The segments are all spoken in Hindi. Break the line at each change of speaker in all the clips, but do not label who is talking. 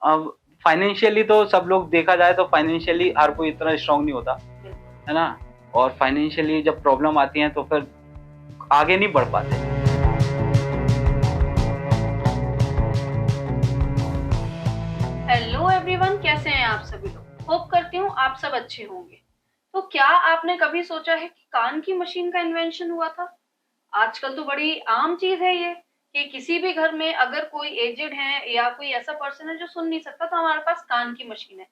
अब फाइनेंशियली तो सब लोग देखा जाए तो फाइनेंशियली हर कोई इतना स्ट्रांग नहीं होता, है ना? और फाइनेंशियली जब प्रॉब्लम आती है तो फिर आगे नहीं बढ़ पाते।
हेलो एवरीवन, कैसे हैं आप सभी लोग। होप करती हूँ आप सब अच्छे होंगे। तो क्या आपने कभी सोचा है कि कान की मशीन का इन्वेंशन हुआ था? आजकल तो बड़ी आम चीज है ये कि किसी भी घर में अगर कोई एजेड है या कोई ऐसा पर्सन है जो सुन नहीं सकता तो हमारे पास कान की मशीन है।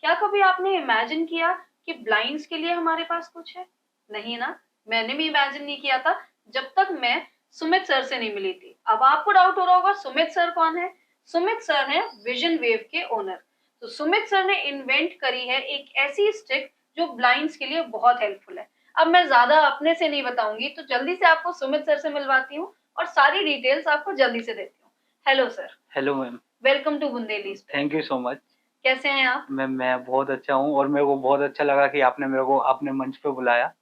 क्या कभी आपने इमेजिन किया कि ब्लाइंड्स के लिए हमारे पास कुछ है? नहीं ना। मैंने भी इमेजिन नहीं किया था जब तक मैं सुमित सर से नहीं मिली थी। अब आपको डाउट हो रहा होगा सुमित सर कौन है। सुमित सर हैं विजन वेव के ओनर। तो सुमित सर ने इन्वेंट करी है एक ऐसी स्टिक जो ब्लाइंड्स के लिए बहुत हेल्पफुल है। अब मैं ज्यादा अपने से नहीं बताऊंगी, तो जल्दी से आपको सुमित सर से मिलवाती हूँ और सारी डिटेल्स आपको जल्दी से देती हूँ। Hello sir.
Hello ma'am.
Welcome to Bundeli story.
Thank you so much.
कैसे हैं आप?
मैम मैं बहुत अच्छा हूँ और मेरे को बहुत अच्छा लगा कि आपने मेरे को अपने मंच पे बुलाया।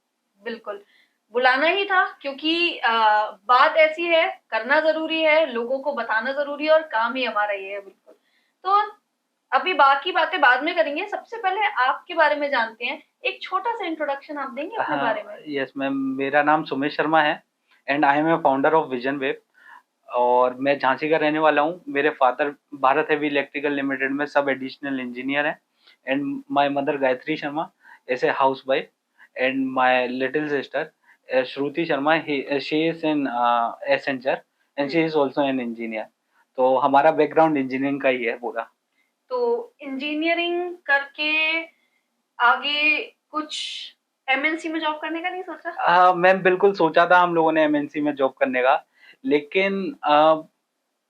बिल्कुल, बुलाना ही था क्योंकि बात ऐसी है, करना ज़रूरी है, लोगों को बताना ज़रूरी है और काम ही हमारा ये है बिल्कुल। तो अभी बाकी बातें बाद में करेंगे, सबसे पहले आपके बारे में जानते हैं। एक छोटा-सा इंट्रोडक्शन आप देंगे अपने बारे में?
यस मैम, मेरा नाम सुमित शर्मा है and I am a founder of vision web और मैं झांसी का रहने वाला हूँ। मेरे father Bharat heavy electrical limited में सब एडिशनल इंजीनियर हैं and my mother Gayatri Sharma as a housewife and my little sister Shruti Sharma, she is in Accenture and she is also an engineer. तो हमारा बैकग्राउंड इंजीनियरिंग का ही है पूरा।
तो इंजीनियरिंग करके आगे कुछ एमएनसी में जॉब करने का नहीं सोचा?
मैम बिल्कुल सोचा था हम लोगों ने एमएनसी में जॉब करने का, लेकिन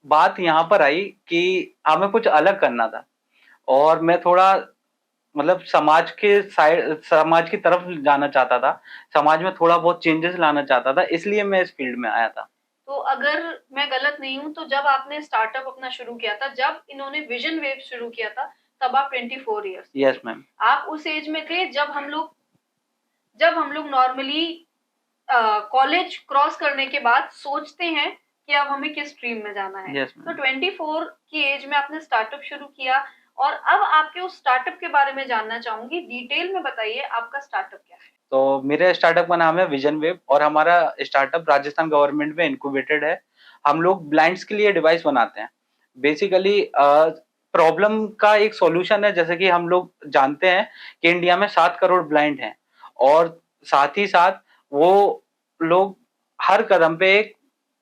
बात यहाँ पर आई कि हमें कुछ अलग करना था और मैं थोड़ा मतलब समाज की तरफ जाना चाहता था। समाज में थोड़ा बहुत चेंजेस लाना चाहता था, इसलिए मैं इस फील्ड में आया था।
तो अगर मैं गलत नहीं हूँ तो जब आपने स्टार्टअप अपना शुरू किया था, जब इन्होंने विजन वेव शुरू किया था, तब आप 24 इयर्स के
यस
थे।
मैम।
आप उस एज में थे जब हम लोग नॉर्मली कॉलेज क्रॉस करने के बाद सोचते हैं कि अब हमें किस स्ट्रीम में जाना है।
यस
तो
मैम।
24 की एज में आपने स्टार्टअप शुरू किया और अब आपके उस स्टार्टअप के बारे में जानना चाहूंगी। डिटेल में बताइए आपका स्टार्टअप क्या है?
तो मेरे स्टार्टअप का नाम है विजन वेब और हमारा स्टार्टअप राजस्थान गवर्नमेंट में इनक्यूबेटेड है। हम लोग ब्लाइंड्स के लिए डिवाइस बनाते हैं। बेसिकली प्रॉब्लम का एक सॉल्यूशन है, जैसे कि हम लोग जानते हैं कि इंडिया में 7 करोड़ ब्लाइंड हैं और साथ ही साथ वो लोग हर कदम पे एक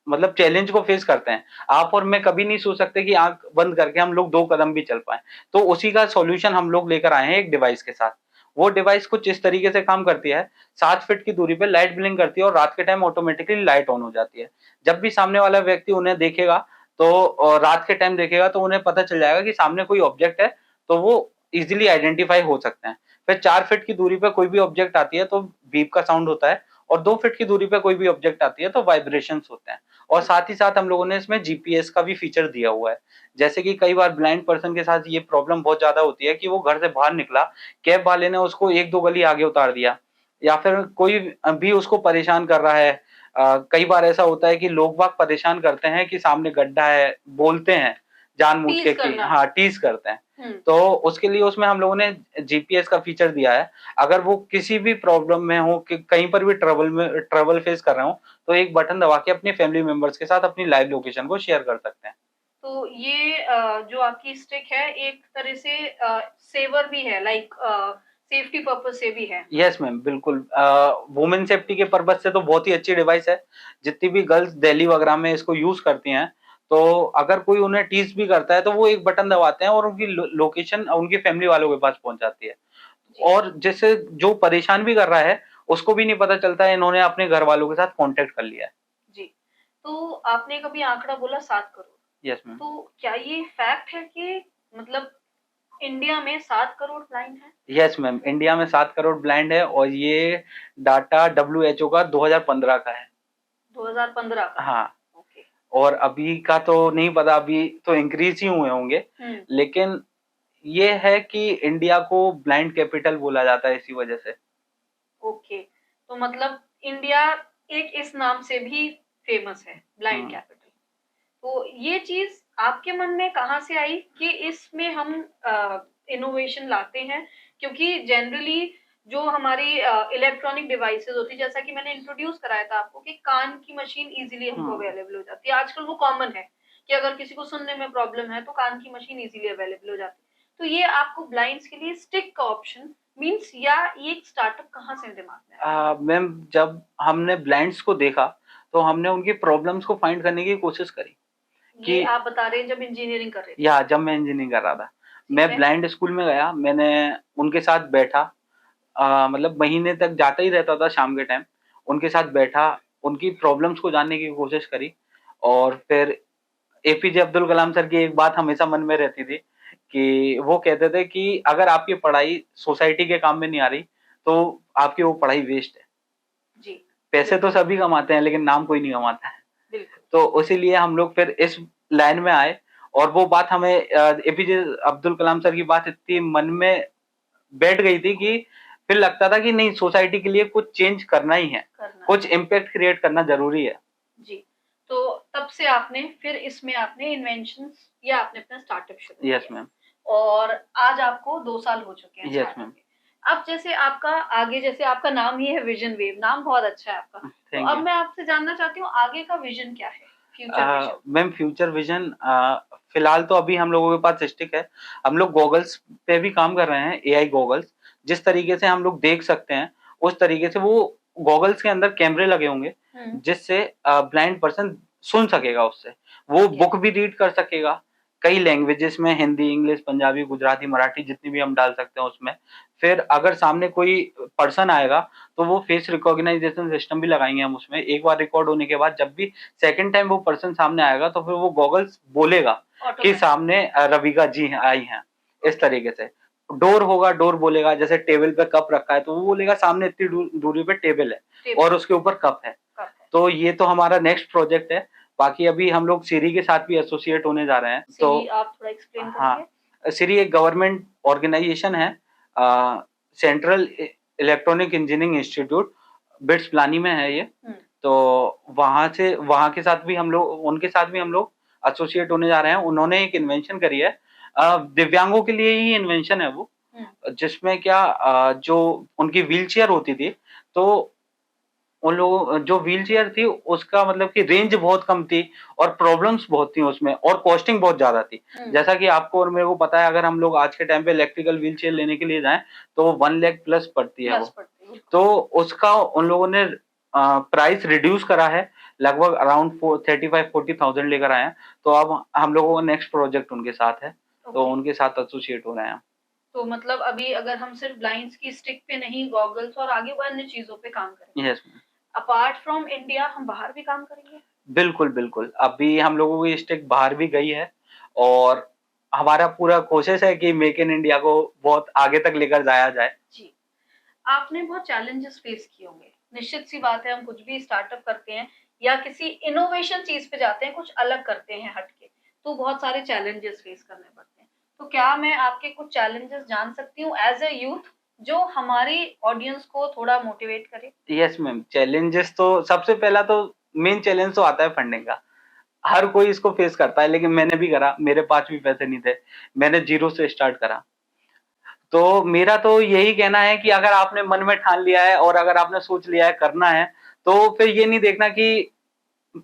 मतलब चैलेंज को फेस करते हैं। आप और मैं कभी नहीं सोच सकते कि आँख बंद करके हम लोग 2 कदम भी चल पाएँ। तो उसी का सॉल्यूशन हम लोग लेकर आए हैं एक डिवाइस के साथ। वो डिवाइस कुछ इस तरीके से काम करती है, 7 फीट की दूरी पे लाइट ब्लिंक करती है और रात के टाइम ऑटोमेटिकली लाइट ऑन हो जाती है। जब भी सामने वाला व्यक्ति उन्हें देखेगा तो रात के टाइम देखेगा तो उन्हें पता चल जाएगा कि सामने कोई ऑब्जेक्ट है, तो वो ईज़िली आइडेंटिफ़ाई हो सकते हैं। फिर 4 फीट की दूरी पे कोई भी ऑब्जेक्ट आती है तो बीप का साउंड होता है और 2 फीट की दूरी पे कोई भी ऑब्जेक्ट आती है तो वाइब्रेशंस होते हैं। और साथ ही साथ हम लोगों ने इसमें जीपीएस का भी फीचर दिया हुआ है। जैसे कि कई बार ब्लाइंड पर्सन के साथ ये प्रॉब्लम बहुत ज़्यादा होती है कि वो घर से बाहर निकला, कैब वाले ने उसको 1-2 गली आगे उतार दिया या फिर कोई भी उसको परेशान कर रहा है। कई बार ऐसा होता है कि लोग-बाग परेशान करते हैं कि सामने गड्ढा है, बोलते हैं जानबूझ के
टीज
कि
करना।
हाँ, टीज़ करते हैं।
हम्म।
तो उसके लिए उसमें हम लोगों ने जीपीएस का फीचर दिया है। अगर वो किसी भी प्रॉब्लम में हो कि कहीं पर भी ट्रबल फेस कर रहे हों, तो एक बटन दबा के अपने फैमिली मेंबर्स के साथ अपनी लाइव लोकेशन को शेयर कर सकते हैं।
तो ये जो आपकी स्टिक है एक तरह से सेवर भी है, लाइक सेफ्टी पर्पज से भी है।
यस मैम, बिल्कुल वुमेन सेफ्टी के पर्पज़ से तो बहुत ही अच्छी डिवाइस है। जितनी भी गर्ल्स दिल्ली वगैरह में इसको यूज़ करती हैं, तो अगर कोई उन्हें टीज़ भी करता है, तो वो एक बटन दबाते हैं और उनकी लोकेशन उनकी फैमिली वालों के पास पहुँच जाती है।
जी।
और जिससे जो परेशान भी कर रहा है, उसको भी नहीं पता चलता है, इन्होंने अपने घर वालों के साथ कॉन्टैक्ट कर लिया है।
जी। तो आपने कभी आंकड़ा बोला 7 करोड़।
Yes ma'am.
तो क्या ये फैक्ट है कि मतलब इंडिया में 7 करोड़ ब्लाइंड है?
यस मैम, इंडिया में 7 करोड़ ब्लाइंड है और ये डाटा डब्ल्यूएचओ का 2015 का है।
2015 का।
हाँ।
ओके।
और अभी का तो नहीं पता, अभी तो इंक्रीज़ ही हुए होंगे।
हम्म।
लेकिन ये है कि इंडिया को ब्लाइंड कैपिटल बोला जाता है इसी वजह से।
ओके। तो मतलब इंडिया एक इस नाम से भी फेमस है, ब्लाइंड
हुँ।
कैपिटल। तो ये चीज आपके मन में कहाँ से आई कि इसमें हम इनोवेशन लाते हैं? क्योंकि जनरली जो हमारी इलेक्ट्रॉनिक डिवाइसेज़ होती है, जैसा कि मैंने इंट्रोड्यूस कराया था आपको कि कान की मशीन ईज़िली हमको
हाँ।
अवेलेबल हो जाती है। आजकल वो कॉमन है कि अगर किसी को सुनने में प्रॉब्लम है, तो कान की मशीन ईज़िली अवेलेबल हो जाती है। तो ये आपको ब्लाइंड्स के लिए स्टिक का ऑप्शन मीन्स या ये एक स्टार्टअप कहाँ से दिमाग में आया?
मैम जब हमने ब्लाइंड्स को देखा, तो हमने उनकी प्रॉब्लम्स को फाइंड करने की कोशिश करी
ये
कि
आप बता रहे हैं जब इंजीनियरिंग कर रहे थे।
या जब मैं इंजीनियरिंग कर रहा था,
ठीक
मैं
है।
ब्लाइंड स्कूल में गया, मैंने उनके साथ बैठा, मतलब महीने तक जाता ही रहता था शाम के टाइम, उनके साथ बैठा, उनकी प्रॉब्लम्स को जानने की कोशिश करी और फिर एपीजे अब्दुल कलाम सर की एक बात हमेशा मन में रहती थी कि वो कहते थे कि अगर आपकी पढ़ाई सोसाइटी के काम में नहीं आ रही, तो आपकी वो पढ़ाई वेस्ट है।
जी,
पैसे तो
बिल्कुल,
सभी कमाते हैं, लेकिन नाम कोई नहीं कमाता है।
बिल्कुल।
तो इसीलिए हम लोग फिर इस लाइन में आए और वो बात हमें एपीजे अब्दुल कलाम सर की बात इतनी मन में बैठ गई थी कि फिर लगता था कि नहीं, सोसाइटी के लिए कुछ चेंज करना ही है,
करना
कुछ
है।
इम्पैक्ट क्रिएट करना ज़रूरी है।
जी, तो तब से आपने फिर इसमें आपने इन्वेंशंस या आपने अपना स्टार्टअप शुरू
यस
किया
मैम।
और आज आपको 2 साल हो चुके हैं
यस
स्टार्टअप
मैम।
के। अब जैसे आपका आगे जैसे आपका नाम ही है विज़न वेव, नाम बहुत अच्छा है आपका। तो
थैंक
अब
यू।
मैं आपसे जानना चाहती हूँ आगे का विज़न क्या है? Future vision?
Ma'am future vision फिलहाल तो अभी हम लोगों के पास स्टिक है। हम लोग गॉगल्स पे भी काम कर रहे हैं, एआई गॉगल्स। जिस तरीके से हम लोग देख सकते हैं, उस तरीके से वो गॉगल्स के अंदर कैमरे लगे होंगे,
हुँ,
जिससे ब्लाइंड पर्सन सुन सकेगा उससे। वो
ठीक है।
बुक भी रीड कर सकेगा, कई लैंग्वेजेज़ में हिंदी, इंग्लिश, पंजाबी, गुजराती, मराठी जितनी भी हम डाल सकते हैं उसमें। फिर अगर सामने कोई पर्सन आएगा, तो वो फेस रिकॉग्नाइज़ेशन सिस्टम भी लगाएँगे हम उसमें। एक बार रिकॉर्ड होने के बाद जब भी सेकंड टाइम वो पर्सन सामने आएगा, तो फिर वो गॉगल्स बोलेगा कि
ऑटोमैटिक
सामने रविका जी हैं, आई हैं, इस
ओके,
तरीके से। डोर होगा, डोर बोलेगा, जैसे टेबल पे कप रखा है, तो वो बोलेगा सामने इतनी दूरी पे टेबल है
टेबल
और उसके ऊपर कप है।
कप है।
तो ये तो हमारा नेक्स्ट प्रोजेक्ट है। बाकी अभी हम लोग सिरी के साथ भी एसोसिएट होने जा रहे हैं।
सिरी
तो
आप थोड़ा एक्सप्लेन करेंगे?
हाँ, सिरी एक गवर्नमेंट ऑर्गेनाइज़ेशन है, central electronic engineering institute, bits Pilani में है ये।
हुँ,
तो वहाँ के साथ भी हम लोग उनके साथ भी हम लोग एसोसिएट होने जा रहे हैं। उन्होंने एक इन्वेंशन करी है, दिव्यांगों के लिए ही इन्वेंशन है वो,
हुँ,
जिसमें क्या जो उनकी व्हीलचेयर होती थी, तो उन लोगों जो व्हीलचेयर थी उसका मतलब कि रेंज बहुत कम थी और प्रॉब्लम्स बहुत थी उसमें और कॉस्टिंग बहुत ज़्यादा थी।
हुँ,
जैसा कि आपको और मेरे को पता है, अगर हम लोग आज के टाइम पे इलेक्ट्रिकल व्हीलचेयर लेने के लिए जाएँ, तो वो 1 लाख प्लस पड़ती है
प्लस
वो।
पड़ती है, बिल्कुल।
तो उसका उन लोगों ने प्राइस रिड्यूस करा है, लगभग अराउंड 35-40,000 लेकर आए हैं। तो अब हम लोगों का नेक्स्ट प्रोजेक्ट उनके साथ है, तो
ओके,
उनके साथ एसोसिएट हो रहे हैं।
तो मतलब अभी अगर हम सिर्फ ब्लाइंड्स की स्टिक पे नहीं गॉगल्स और आगे वो अन्य चीज़ों पे काम करेंगे।
Yes ma'am.
Apart from India हम बाहर भी काम करेंगे?
बिल्कुल, बिल्कुल। अभी हम लोगों की स्टिक बाहर भी गई है और हमारा पूरा कोशिश है कि मेक इन इंडिया को बहुत आगे तक लेकर जाया जाए।
जी। आपने बहुत चैलेंजेस फेस किए होंगे। निश्चित सी बात है हम कुछ भी स्टार्टअप करते हैं या किसी इनोवेशन चीज़ पे जाते हैं, कुछ अलग करते हैं हट के, तो बहुत सारे चैलेंजेस फेस करने पड़ते हैं। तो क्या मैं आपके कुछ चैलेंजेस जान सकती हूँ एज़ अ यूथ जो हमारी ऑडियंस को थोड़ा मोटिवेट करे?
यस मैम, चैलेंजेस तो सबसे पहला तो मेन चैलेंज तो आता है फंडिंग का। हर कोई इसको फेस करता है, लेकिन मैंने भी करा, मेरे पास भी पैसे नहीं थे। मैंने ज़ीरो से स्टार्ट करा। तो मेरा तो यही कहना है कि अगर आपने मन में ठान लिया है और अगर आपने सोच लिया है करना है, तो फिर ये नहीं देखना कि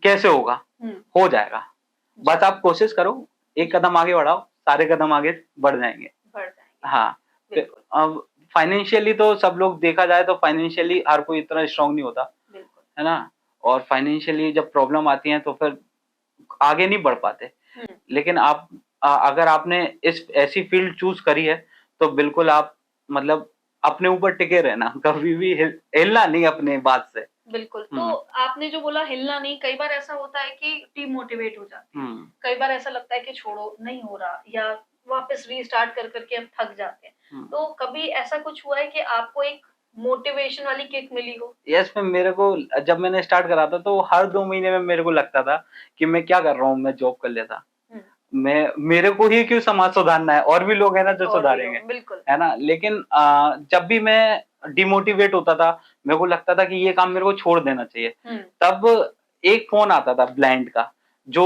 कैसे होगा,
हुँ,
हो जाएगा।
जी,
बस आप कोशिश करो, एक कदम आगे बढ़ाओ, सारे कदम आगे बढ़ जाएँगे।
बढ़ जाएँगे।
हाँ, फिर
बिल्कुल,
अब फाइनेंशियली तो सब लोग देखा जाए तो फाइनेंशियली हर कोई इतना स्ट्रॉन्ग नहीं होता,
बिल्कुल।
है ना? और फाइनेंशियली जब प्रॉब्लम आती है तो फिर आगे नहीं बढ़ पाते।
हुँ,
लेकिन आप अगर आपने इस ऐसी फ़ील्ड चूज़ करी है, तो बिल्कुल आप मतलब अपने ऊपर टिके रहना, कभी भी हिलना नहीं अपने बात से।
बिल्कुल। तो
हुँ,
आपने जो बोला हिलना नहीं, कई बार ऐसा होता है कि डिमोटिवेट हो जाते हैं।
हुँ,
कई बार ऐसा लगता है कि छोड़ो, नहीं हो रहा या वापस रीस्टार्ट कर के हम थक जाते हैं।
हुँ।
तो कभी ऐसा कुछ हुआ है कि आपको एक मोटिवेशन वाली किक मिली हो?
यस मैम, मेरे को जब मैंने स्टार्ट करा था तो हर 2 महीने में मेरे को लगता था कि मैं क्या कर रहा हूँ, मैं जॉब कर लेता।
हुँ,
मैं मेरे को ही क्यों समाज सुधारना है, और भी लोग हैं ना जो
और भी
सुधारेंगे,
लोग बिल्कुल।
है ना? लेकिन जब भी मैं डिमोटिवेट होता था, मेरे को लगता था कि ये काम मेरे को छोड़ देना चाहिए।
हुँ,
तब एक फ़ोन आता था ब्लाइंड का, जो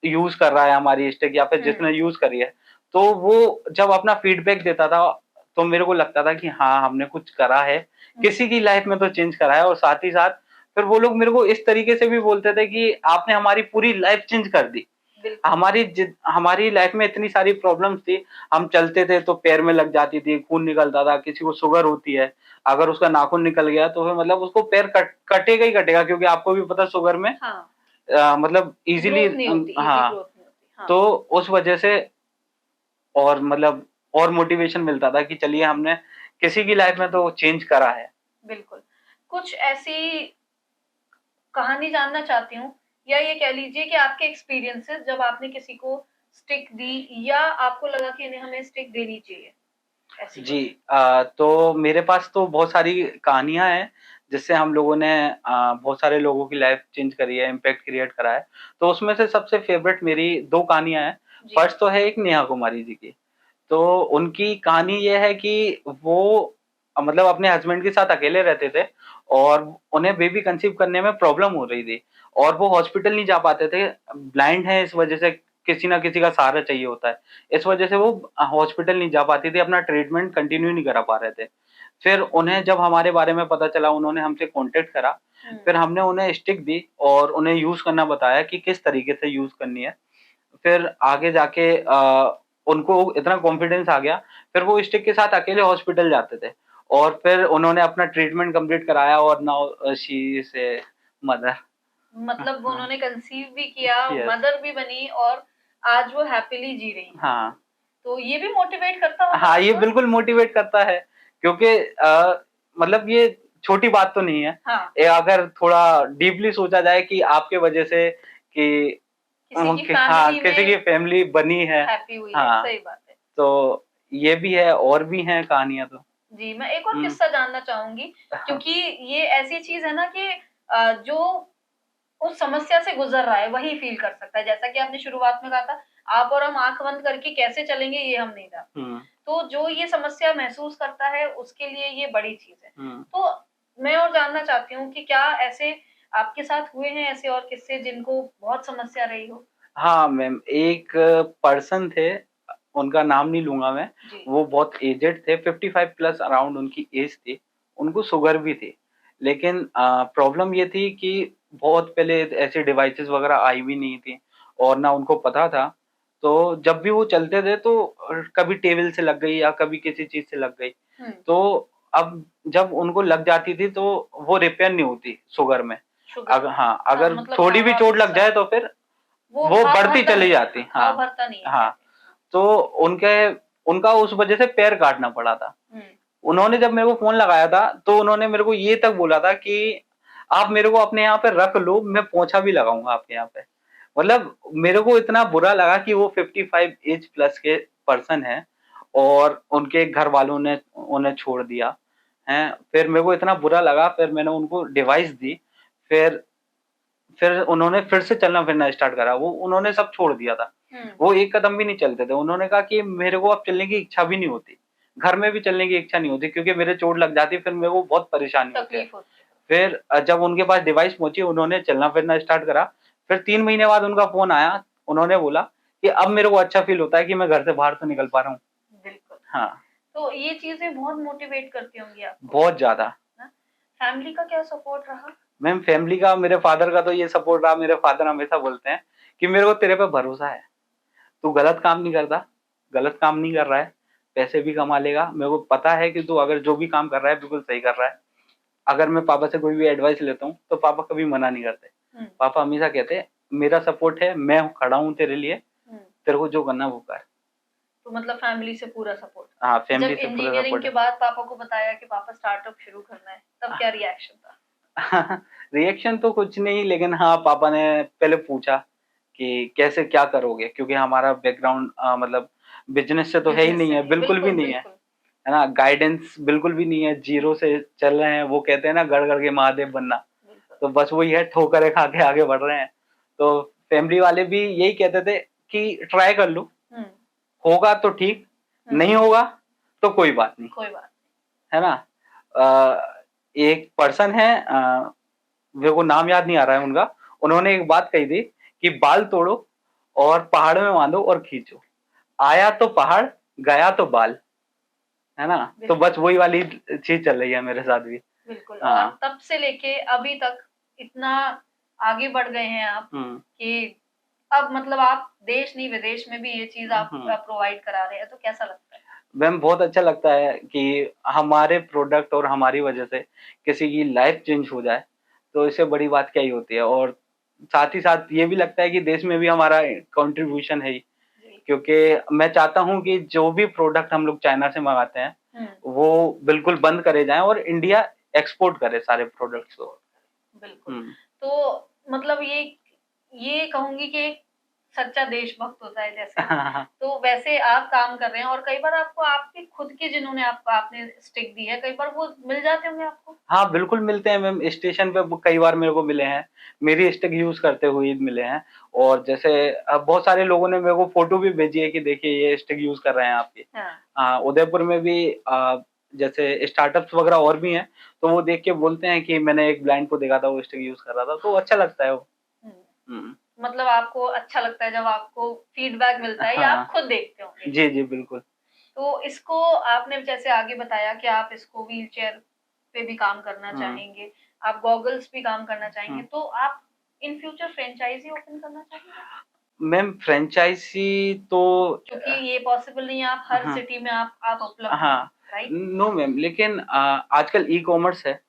यूज कर रहा है हमारी स्टिक या फिर जिसने यूज करी है, तो वो जब अपना फीडबैक देता था तो मेरे को लगता था कि हाँ हमने कुछ करा है, किसी की लाइफ में तो चेंज करा है। और साथ ही साथ फिर वो लोग मेरे को इस तरीके से भी बोलते थे कि आपने हमारी पूरी लाइफ चेंज कर दी। हमारी लाइफ में इतनी सारी प्रॉब्लम्स थी, हम चलते थे तो पैर में लग जाती थी, खून निकलता था, किसी को शुगर होती है, अगर उसका नाखून निकल गया तो फिर मतलब उसको पैर कटेगा ही कटेगा, क्योंकि आपको भी पता है शुगर में
हाँ,
मतलब इजीली
ग्रोथ नहीं होती, इजी
हाँ,
ग्रोथ नहीं होती। हाँ,
तो उस वजह से और मतलब और मोटिवेशन मिलता था कि चलिए हमने किसी की लाइफ में तो चेंज करा है।
बिल्कुल। कुछ ऐसी कहानी जानना चाहती हूँ, या ये कह लीजिए कि आपके एक्सपीरियंसेस जब आपने किसी को स्टिक दी या आपको लगा कि इन्हें हमें स्टिक देनी चाहिए, ऐसी
जी,
कोई?
तो मेरे पास तो बहुत सारी कहानियाँ हैं, जिससे हम लोगों ने बहुत सारे लोगों की लाइफ चेंज करी है, इम्पैक्ट क्रिएट करा है। तो उसमें से सबसे फ़ेवरेट मेरी 2 कहानियाँ हैं।
जी।
फर्स्ट तो है एक नेहा कुमारी जी की। तो उनकी कहानी ये है कि वो मतलब अपने हस्बैंड के साथ अकेले रहते थे और उन्हें बेबी कंसीव करने में प्रॉब्लम हो रही थी और वो हॉस्पिटल नहीं जा पाते थे। ब्लाइंड हैं, इस वजह से किसी न किसी का सहारा चाहिए होता है। इस वजह से वो हॉस्पिटल नहीं जा पाती थी, अपना ट्रीटमेंट कंटिन्यू नहीं करा पा रहे थे। फिर उन्हें जब हमारे बारे में पता चला, उन्होंने हमसे कॉन्टैक्ट करा। फिर हमने उन्हें स्टिक दी और उन्हें यूज़ करना बताया कि किस तरीके से यूज़ करनी है। फिर आगे जाके उनको इतना कॉन्फिडेंस आ गया, फिर वो स्टिक के साथ अकेले हॉस्पिटल जाते थे और फिर उन्होंने अपना ट्रीटमेंट कंप्लीट कराया और now she is a mother.
मतलब
हाँ,
उन्होंने कंसीव भी किया,
यस,
मदर भी बनी और आज वो हैपीली जी रही हैं।
हाँ।
तो ये भी मोटिवेट करता होगा
हाँ, ये
आपको?
बिल्कुल मोटिवेट करता है क्योंकि मतलब ये छोटी बात तो नहीं है।
हाँ,
अगर थोड़ा डीपली सोचा जाए कि आपके वजह से कि
किसी की
हाँ,
फैमिली
किसी की
में
फैमिली बनी है।
हैप्पी हुई है,
हाँ,
सही बात है।
तो ये भी है और भी हैं कहानियाँ तो।
जी, मैं एक और
हुँ।
किस्सा जानना चाहूँगी, क्योंकि ये ऐसी चीज़ है ना कि जो उस समस्या से गुज़र रहा है, वही फ़ील कर सकता है। जैसा कि आपने शुरुआत में कहा था, आप और हम आँख बंद करके कैसे चलेंगे, ये हम नहीं जानते।
हुँ,
तो जो ये समस्या महसूस करता है, उसके लिए ये बड़ी चीज़ है।
हुँ।
तो मैं और जानना चाहती हूँ कि क्या ऐसे आपके साथ हुए हैं ऐसे और किस्से जिनको बहुत समस्या रही हो?
हाँ, मैम, एक पर्सन थे, उनका नाम नहीं लूँगा मैं,
जी।
वो बहुत एजेड थे, 55 प्लस अराउंड उनकी एज थी, उनको शुगर भी थी। लेकिन प्रॉब्लम ये थी कि बहुत पहले ऐसे डिवाइसेज़ वग़ैरह आई भी नहीं थी और ना उनको पता था, तो जब भी वो चलते थे तो कभी टेबल से लग गई या कभी किसी चीज़ से लग गई।
हुँ,
तो अब जब उनको लग जाती थी तो वो रिपेयर नहीं होती शुगर में।
शुगर में।
हाँ,
हाँ,
अगर
मतलब
थोड़ी
हाँ,
भी
वाक़ई
चोट लग
सच
जाए
है।
तो फिर
वो
वो
भाव
बढ़ती
भरता
चली
नहीं है,
जाती।
हाँ, भाव
हाँ,
भरता नहीं है
हाँ,
कहते हैं।
तो उनके उनका उस वजह से पैर काटना पड़ा था।
हुँ,
उन्होंने जब मेरे को फ़ोन लगाया था, तो उन्होंने मेरे को ये तक बोला था कि आप मेरे को अपने यहाँ पे रख लो, मैं पोंछा भी लगाऊँगा आपके यहाँ पे। मतलब मेरे को इतना बुरा लगा कि वो 55 एज प्लस के पर्सन हैं और उनके घरवालों ने उन्हें छोड़ दिया, हैं। फिर मेरे को इतना बुरा लगा, फिर मैंने उनको डिवाइस दी, फिर फिर उन्होंने फिर से चलना-फिरना स्टार्ट करा। वो उन्होंने सब छोड़ दिया था।
हुँ,
वो एक कदम भी नहीं चलते थे। उन्होंने कहा कि मेरे को अब चलने की इच्छा भी नहीं होती। घर में भी चलने की इच्छा नहीं होती क्योंकि मेरे चोट लग जाती है, फिर मेरे को बहुत परेशानी होती है।
तकलीफ़ होती है।
फिर जब उनके पास डिवाइस पहुँची, उन्होंने चलना-फिरना स्टार्ट करा। फिर 3 महीने बाद उनका फ़ोन आया। उन्होंने बोला कि अब मेरे को अच्छा फ़ील होता है कि मैं घर से बाहर तो निकल पा रहा हूँ।
बिल्कुल।
हाँ,
तो ये चीज़ें बहुत मोटिवेट करती होंगी आपको,
बहुत ज़्यादा।
है ना? फैमिली का क्या सपोर्ट रहा?
मैम, फैमिली का, मेरे फादर का तो ये सपोर्ट रहा। मेरे फादर हमेशा बोलते हैं कि मेरे को तेरे पे भरोसा है। तू गलत काम नहीं करता, गलत काम नहीं कर रहा है, पैसे भी कमा लेगा। मेरे को पता है कि तू अगर जो भी काम कर रहा है बिल्कुल सही कर रहा है। अगर मैं पापा से कोई भी एडवाइस लेता हूँ, तो पापा कभी मना नहीं करते।
हुँ,
पापा हमेशा कहते हैं, मेरा सपोर्ट है, मैं खड़ा हूँ तेरे लिए,
हुँ।
तेरे को जो करना है वो कर।
तो मतलब फैमिली से पूरा सपोर्ट।
हाँ,
जब
फैमिली से पूरा
इंजीनियरिंग
सपोर्ट
के
है।
बाद पापा को बताया कि पापा स्टार्टअप शुरू करना है, तब क्या रिएक्शन था?
रिएक्शन तो कुछ नहीं, लेकिन हाँ, पापा ने पहले पूछा कि कैसे क्या करोगे? क्योंकि हमारा बैकग्राउंड मतलब बिज़नेस से तो है ही
बिज़नेस
नहीं
से
है,
नहीं,
बिल्कुल भी
बिल्कुल,
नहीं
बिल्कुल।
है ना? गाइडेंस बिल्कुल भी नहीं है, ज़ीरो से चल रहे हैं। वो कहते हैं ना, गड़-गड़ के महादेव बनना,
बिल्कुल।
तो बस वही है, ठोकरें खा के आगे बढ़ रहे हैं। तो फैमिली वाले भी यही कहते थे कि ट्राई कर लो,
हुँ,
होगा तो ठीक,
हुँ,
नहीं होगा तो कोई बात नहीं,
कोई बात
है ना? एक पर्सन है, मेरे को नाम याद नहीं आ रहा है उनका, उन्होंने एक बात कही थी कि बाल तोड़ो और पहाड़ में बांधो और खींचो। आया तो पहाड़, गया तो बाल, है ना? तो बस वही वाली चीज़ चल रही है मेरे साथ भी।
बिल्कुल। और
हाँ।
तब से लेके अभी तक इतना आगे बढ़ गए हैं आप कि अब मतलब आप देश नहीं विदेश में भी ये चीज़ आप प्रोवाइड करा रहे हैं, तो कैसा लगता है?
मैम बहुत अच्छा लगता है कि हमारे प्रोडक्ट और हमारी वजह से किसी की लाइफ चेंज हो जाए, तो इससे बड़ी बात क्या ही होती है। और साथ ही साथ ये भी लगता है कि देश में भी हमारा कंट्रीब्यूशन है ही, क्योंकि मैं चाहता हूँ कि जो भी प्रोडक्ट हम लोग चाइना से मंगाते हैं, वो बिल्कुल बंद करे जाएँ और इंडिया एक्सपोर्ट करे सारे प्रोडक्ट्स को।
बिल्कुल। तो मतलब ये कहूँगी कि एक सच्चा देशभक्त होता है जैसे, तो वैसे आप काम कर रहे हैं और कई बार आपको आपके खुद के जिन्होंने आपने स्टिक दी है, कई बार वो मिल जाते होंगे आपको?
हाँ, बिल्कुल मिलते हैं मैम, स्टेशन पे कई बार मेरे को मिले हैं, मेरी स्टिक यूज़ करते हुए मिले हैं। और जैसे बहुत सारे लोगों ने मेरे को फ़ोटो भी भेजी है कि देखिए ये स्टिक यूज़ कर रहे हैं आपकी। उदयपुर में भी जैसे स्टार्टअप्स वगैरह और भी हैं, तो वो देख के बोलते हैं कि मैंने एक ब्लाइंड को देखा था, वो स्टिक यूज़ कर रहा था, तो अच्छा लगता है वो।
मतलब आपको अच्छा लगता है जब आपको फीडबैक मिलता है या आप खुद देखते होंगे?
जी, जी, बिल्कुल।
तो इसको आपने जैसे आगे बताया कि आप इसको व्हीलचेयर पे भी काम करना चाहेंगे, आप गॉगल्स भी काम करना चाहेंगे, तो आप इन फ्यूचर फ्रैंचाइज़ी ओपन करना चाहेंगे?
मैम फ्रैंचाइज़ी तो
क्योंकि ये पॉसिबल नहीं है आप हर सिटी में आप उपलब्ध हैं, राइट?
नो मैम, लेकिन आजकल ई-कॉमर्स है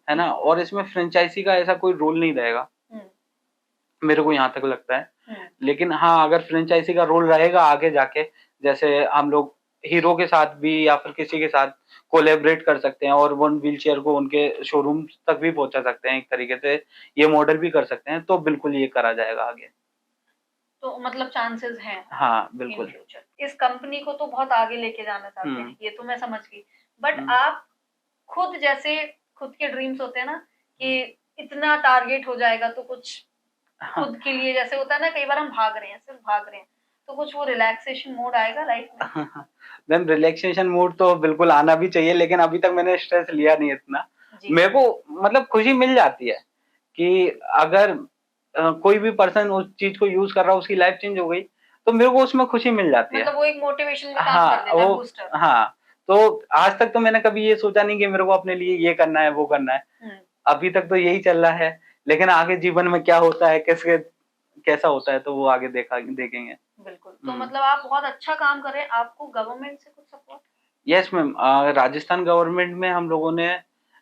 ना? और इसमें फ्रैंचाइज़ी का ऐसा कोई रोल नहीं रहेगा, मेरे को यहाँ तक लगता है। लेकिन हाँ, अगर फ्रैंचाइज़ी का रोल रहेगा आगे जाके, जैसे हम लोग हीरो के साथ भी या फिर किसी के साथ कोलैबोरेट कर सकते हैं और वन व्हीलचेयर को उनके शोरूम तक भी पहुँचा सकते हैं एक तरीके से, ये मॉडल भी कर सकते हैं, तो बिल्कुल ये करा जाएगा आगे।
तो मतलब चांसेस हैं
हाँ,
इन
बिल्कुल।
फ्यूचर। इस कंपनी को तो बहुत आगे लेके जाना चाहते हैं, ये तो मैं समझ गई। बट आप खुद जैसे खुद के ड्रीम्स होते हैं ना कि इतना टारगेट हो जाएगा तो कुछ खुद के लिए जैसे होता है ना कई बार हम भाग रहे हैं, सिर्फ भाग रहे हैं, तो कुछ वो रिलैक्सेशन मोड आएगा लाइफ में?
मैम रिलैक्सेशन मूड तो बिल्कुल आना भी चाहिए, लेकिन अभी तक मैंने स्ट्रेस लिया नहीं इतना। मेरे को मतलब खुशी मिल जाती है कि अगर कोई भी पर्सन उस चीज़ को यूज़ कर रहा है, उसकी लाइफ चेंज हो गई, तो मेरे को उसमें खुशी मिल जाती है।
मतलब वो एक मोटिवेशन का काम कर देता है, बूस्टर।
हाँ, तो आज तक तो मैंने कभी ये सोचा नहीं कि मेरे को अपने लिए ये करना है, वो करना है। अभी तक तो यही चल रहा है, लेकिन आगे जीवन में क्या होता है, कैसा होता है, तो वो आगे देखेंगे।
बिल्कुल, तो मतलब आप बहुत अच्छा काम कर रहे हैं, आपको गवर्नमेंट से कुछ support?
Yes ma'am, Rajasthan government में हम लोगों ने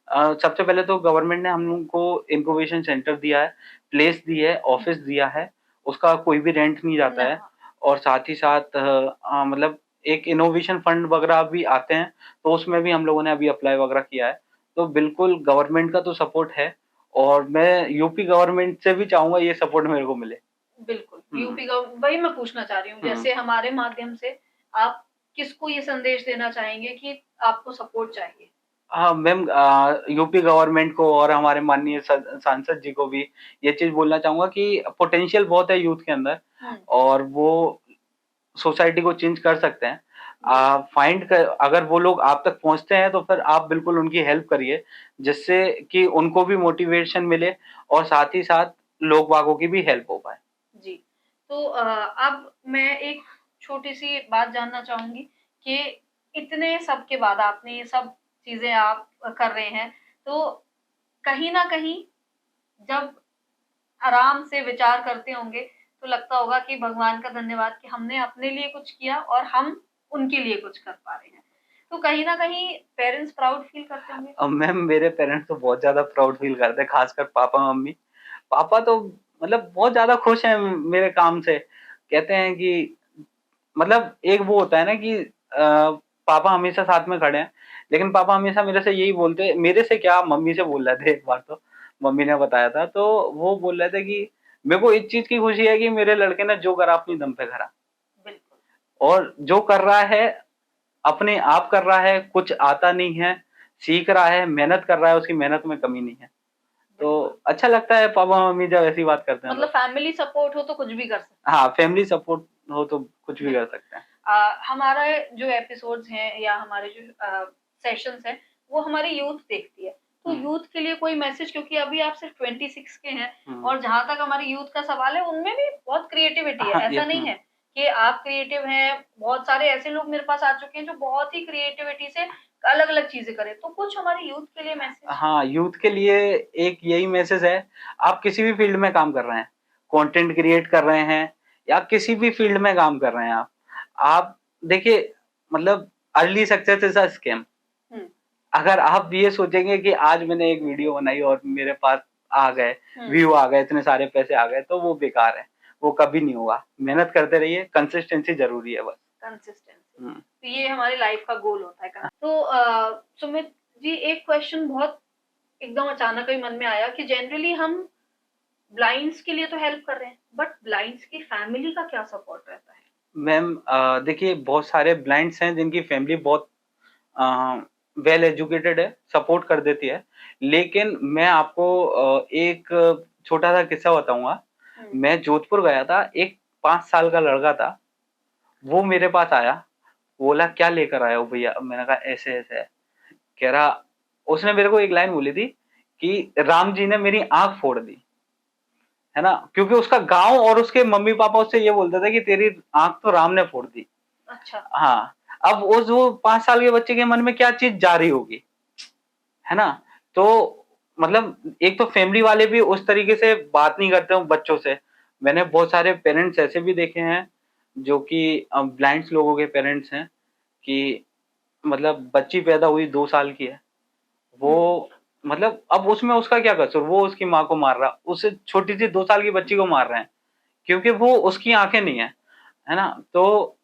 सबसे पहले तो गवर्नमेंट ने हम लोगों को इंक्यूबेशन सेंटर दिया है, प्लेस दी है, ऑफिस दिया है, उसका कोई भी रेंट नहीं जाता है। और साथ ही साथ मतलब एक इनोवेशन फंड वगैरह भी आते हैं, तो उसमें भी हम लोगों ने अभी अप्लाई वगैरह किया है। तो बिल्कुल गवर्नमेंट का तो सपोर्ट है और मैं यूपी गवर्नमेंट से भी चाहूँगा ये सपोर्ट मेरे को मिले।
बिल्कुल, यूपी गव वही मैं पूछना चाह रही हूँ, जैसे हमारे माध्यम से आप किसको ये संदेश देना चाहेंगे कि आपको सपोर्ट चाहिए?
हाँ मैम, यूपी गवर्नमेंट को और हमारे माननीय सांसद जी को भी ये चीज़ बोलना चाहूँगा कि पोटेंशियल बहुत है यूथ के अंदर और वो सोसाइटी को चेंज कर सकते हैं। फाइंड कर अगर वो लोग आप तक पहुँचते हैं तो फिर आप बिल्कुल उनकी हेल्प करिए, जिससे कि उनको भी मोटिवेशन मिले और साथ ही साथ लोग बागों की भी हेल्प हो पाए।
जी, तो अब मैं एक छोटी-सी बात जानना चाहूँगी कि इतने सब के बाद आपने ये सब चीज़ें आप कर रहे हैं, तो कहीं न कहीं जब आराम से विचार करते होंगे, तो लगता होगा कि भगवान का धन्यवाद कि हमने अपने लिए कुछ किया और हम उनके लिए कुछ कर पा रहे हैं। तो कहीं न कहीं पेरेंट्स प्राउड फील करते होंगे?
मैम मेरे पेरेंट्स तो बहुत ज़्यादा प्राउड फील करते हैं, खासकर पापा-मम्मी। पापा तो मतलब बहुत ज़्यादा खुश हैं मेरे काम से। कहते हैं कि मतलब एक वो होता है ना कि पापा हमेशा साथ में खड़े हैं, लेकिन पापा हमेशा मेरे से यही बोलते, मेरे से क्या मम्मी से बोल रहे थे एक बार, तो मम्मी ने बताया था, तो वो बोल रहे थे कि मेरे को इस चीज़ की खुशी है कि मेरे लड़के ने जो करा अपनी दम पे करा।
बिल्कुल।
और जो कर रहा है, अपने आप कर रहा है, कुछ आता नहीं है, सीख रहा है, मेहनत कर रहा है, उसकी मेहनत में कमी नहीं है। तो अच्छा लगता है पापा-मम्मी जब ऐसी बात करते हैं
मतलब
तो।
फैमिली सपोर्ट हो तो कुछ भी कर सकते
हाँ, फैमिली सपोर्ट हो तो कुछ भी कर सकते हैं। हमारा
जो एपिसोड्स हैं या हमारे जो सेशंस हैं, वो हमारी यूथ देखती है। तो
हुँ।
यूथ के लिए कोई मैसेज, क्योंकि अभी आप सिर्फ 26 के हैं
हुँ।
और जहां तक हमारी यूथ का सवाल है उनमें भी बहुत क्रिएटिविटी है,
हाँ,
ऐसा नहीं
हुँ।
है कि आप क्रिएटिव हैं। बहुत सारे ऐसे लोग मेरे पास आ चुके हैं जो बहुत ही क्रिएटिविटी से अलग अलग चीजें करें, तो कुछ हमारी यूथ के लिए मैसेज।
हाँ, यूथ के लिए एक यही मैसेज है, आप किसी भी फ़ील्ड में काम कर रहे हैं, कंटेंट क्रिएट कर रहे हैं या किसी भी फ़ील्ड में काम कर रहे हैं आप देखिए मतलब early success is a scam.
Hmm
अगर आप ये सोचेंगे कि आज मैंने एक वीडियो बनाई और मेरे पास आ गए,
हम्म
व्यू आ गए, इतने सारे पैसे आ गए, तो वो बेकार है, वो कभी नहीं होगा। मेहनत करते रहिए, कंसिस्टेंसी ज़रूरी है बस।
कंसिस्टेंसी,
हुँ,
तो ये हमारी लाइफ का गोल होता है। तो सुमित जी, एक क्वेश्चन बहुत एकदम अचानक ही मन में आया कि जनरली हम ब्लाइंड्स के लिए तो हेल्प कर रहे हैं, बट ब्लाइंड्स की फैमिली का क्या सपोर्ट रहता है?
मैम देखिए बहुत सारे ब्लाइंड्स हैं जिनकी फैमिली बहुत अ, वेल एजुकेटेड है, सपोर्ट कर देती है। लेकिन मैं आपको एक छोटा-सा किस्सा बताऊँगा।
हम्म
मैं जोधपुर गया था, एक 5 साल का लड़का था, वो मेरे पास आया, बोला क्या लेकर आए हो भैया? मैंने कहा ऐसे-ऐसे है। कह रहा उसने मेरे को एक लाइन बोली थी कि राम जी ने मेरी आँख फोड़ दी, है ना? क्योंकि उसका गाँव और उसके मम्मी-पापा उससे ये बोलते थे कि तेरी आँख तो राम ने फोड़ दी।
अच्छा।
हाँ, अब उस वो 5 साल के बच्चे के मन में क्या चीज़ जा रही होगी, है ना? तो मतलब एक तो फैमिली वाले भी उस तरीके से बात नहीं करते हो बच्चों से। मैंने बहुत सारे पेरेंट्स ऐसे भी देखे हैं, जो कि ब्लाइंड्स लोगों के पेरेंट्स हैं कि मतलब बच्ची पैदा हुई 2 साल की है,
हम्म
वो मतलब अब उसमें उसका क्या कसूर? वो उसकी माँ को मार रहा, उससे छोटी-सी 2 साल की बच्ची को मार रहे हैं, क्योंकि वो उसकी आँखें नहीं है, है ना? तो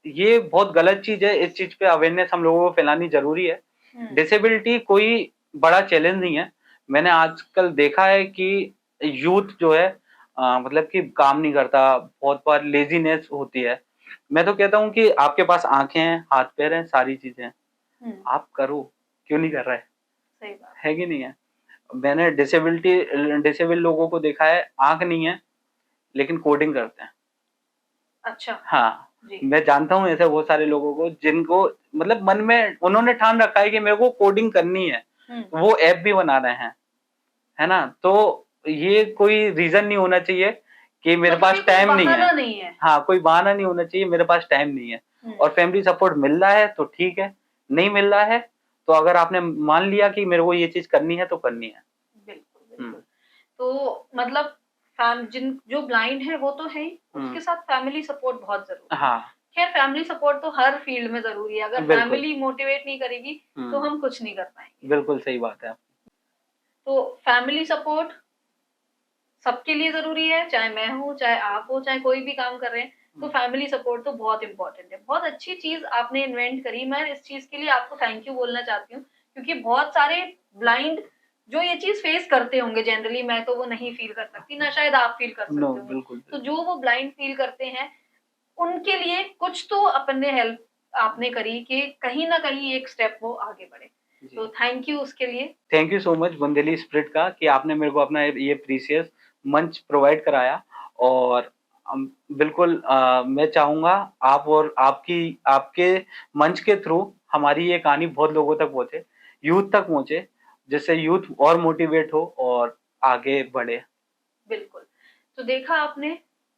ये बहुत गलत चीज़ है, इस चीज़ पे अवेयरनेस हम लोगों को फैलानी ज़रूरी है।
हम्म
डिसेबिलिटी कोई बड़ा चैलेंज नहीं है। मैंने आजकल देखा है कि यूथ जो है मतलब कि काम नहीं करता, बहुत बार लेज़ीनेस होती है। मैं तो कहता हूँ कि आपके पास आँखें हैं, हाथ-पैर हैं, सारी चीज़ें हैं,
हम्म
आप करो, क्यों नहीं कर रहे?
सही बात।
है कि नहीं है? मैंने डिसेबल लोगों को देखा है, आँख नहीं है, लेकिन कोडिंग करते हैं।
अच्छा।
हाँ,
जी।
मैं जानता हूँ ऐसे बहुत सारे लोगों को जिनको मतलब मन में उन्होंने ठान रखा है कि मेरे को कोडिंग करनी है, वो ऐप भी बना रहे हैं, है ना? तो ये कोई रीज़न नहीं होना चाहिए कि मेरे
मतलब ये
पास
कोई
टाइम नहीं है।
बहाना नहीं है।
हाँ, कोई बहाना नहीं होना चाहिए मेरे पास टाइम नहीं है
हम्म
और फैमिली सपोर्ट मिल रहा है तो ठीक है, नहीं मिल रहा है तो अगर आपने मान लिया कि मेरे को ये चीज़ करनी है तो करनी है।
बिल्कुल
हुँ,
बिल्कुल। तो मतलब फैम जिन जो ब्लाइंड है वो तो है ही,
हुँ,
उसके साथ फैमिली सपोर्ट बहुत ज़रूरी है।
हाँ,
खैर फैमिली सपोर्ट तो हर फील्ड में ज़रूरी है, अगर
बिल्कुल।
फैमिली मोटिवेट नहीं करेगी, तो
हुँ,
हम कुछ नहीं कर पाएँगे।
बिल्कुल सही बात है।
तो फैमिली सपोर्ट सबके लिए ज़रूरी है, चाहे मैं हूँ, चाहे आप हो, चाहे कोई भी काम कर रहे हैं, तो
हुँ,
फैमिली सपोर्ट तो बहुत इम्पोर्टेंट है। बहुत अच्छी चीज़ आपने इन्वेंट करी, मैं इस चीज़ के लिए आपको थैंक यू बोलना चाहती हूँ, क्योंकि बहुत सारे ब्लाइंड जो ये चीज़ फेस करते होंगे जनरली, मैं तो वो नहीं फ़ील कर सकती, ना शायद आप फ़ील कर
नो
सकते होंगे।
बिल्कुल,
तो
बिल्कुल।
जो वो ब्लाइंड फ़ील करते हैं, उनके लिए कुछ तो अपने हेल्प आपने करी कि कहीं न कहीं एक स्टेप वो आगे बढ़े। तो
जी।
थैंक यू उसके लिए।
Thank you so much Bundeli spirit का कि आपने मेरे को अपना ये प्रीशियस मंच प्रोवाइड कराया और बिल्कुल मैं चाहूँगा आप और आपकी आपके मंच के थ्रू हमारी ये कहानी बहुत लोगों तक पहुँचे, यूथ तक पहुँचे, जिससे यूथ और मोटिवेट हो और आगे बढ़े।
बिल्कुल। तो देखा आपने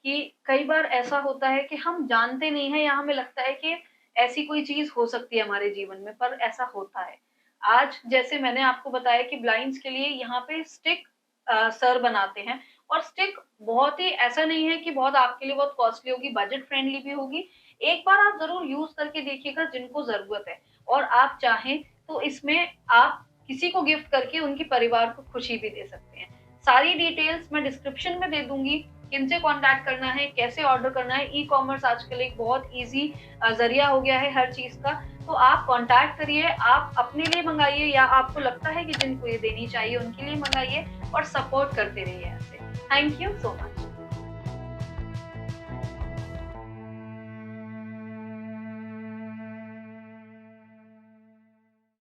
कि कई बार ऐसा होता है कि हम जानते नहीं हैं या हमें लगता है कि ऐसी कोई चीज़ हो सकती है हमारे जीवन में, पर ऐसा होता है। आज जैसे मैंने आपको बताया कि ब्लाइंड्स के लिए यहाँ पे स्टिक सर बनाते हैं, और स्टिक बहुत ही ऐसा नहीं है कि बहुत आपके लिए बहुत कॉस्टली होगी, बजट फ्रेंडली भी होगी। एक बार आप ज़रूर यूज़ करके देखिएगा जिनको ज़रूरत है, और आप चाहें तो इसमें आप किसी को गिफ्ट करके उनके परिवार को खुशी भी दे सकते हैं। सारी डिटेल्स मैं डिस्क्रिप्शन में दे दूँगी, किनसे कॉन्टैक्ट करना है, कैसे ऑर्डर करना है। ई-कॉमर्स आजकल एक बहुत ईज़ी ज़रिया हो गया है हर चीज़ का। तो आप कॉन्टैक्ट करिए, आप अपने लिए मँगाइए या आपको लगता है कि जिनको ये देनी चाहिए उनके लिए मँगाइए, और सपोर्ट करते रहिए ऐसे। Thank you so much.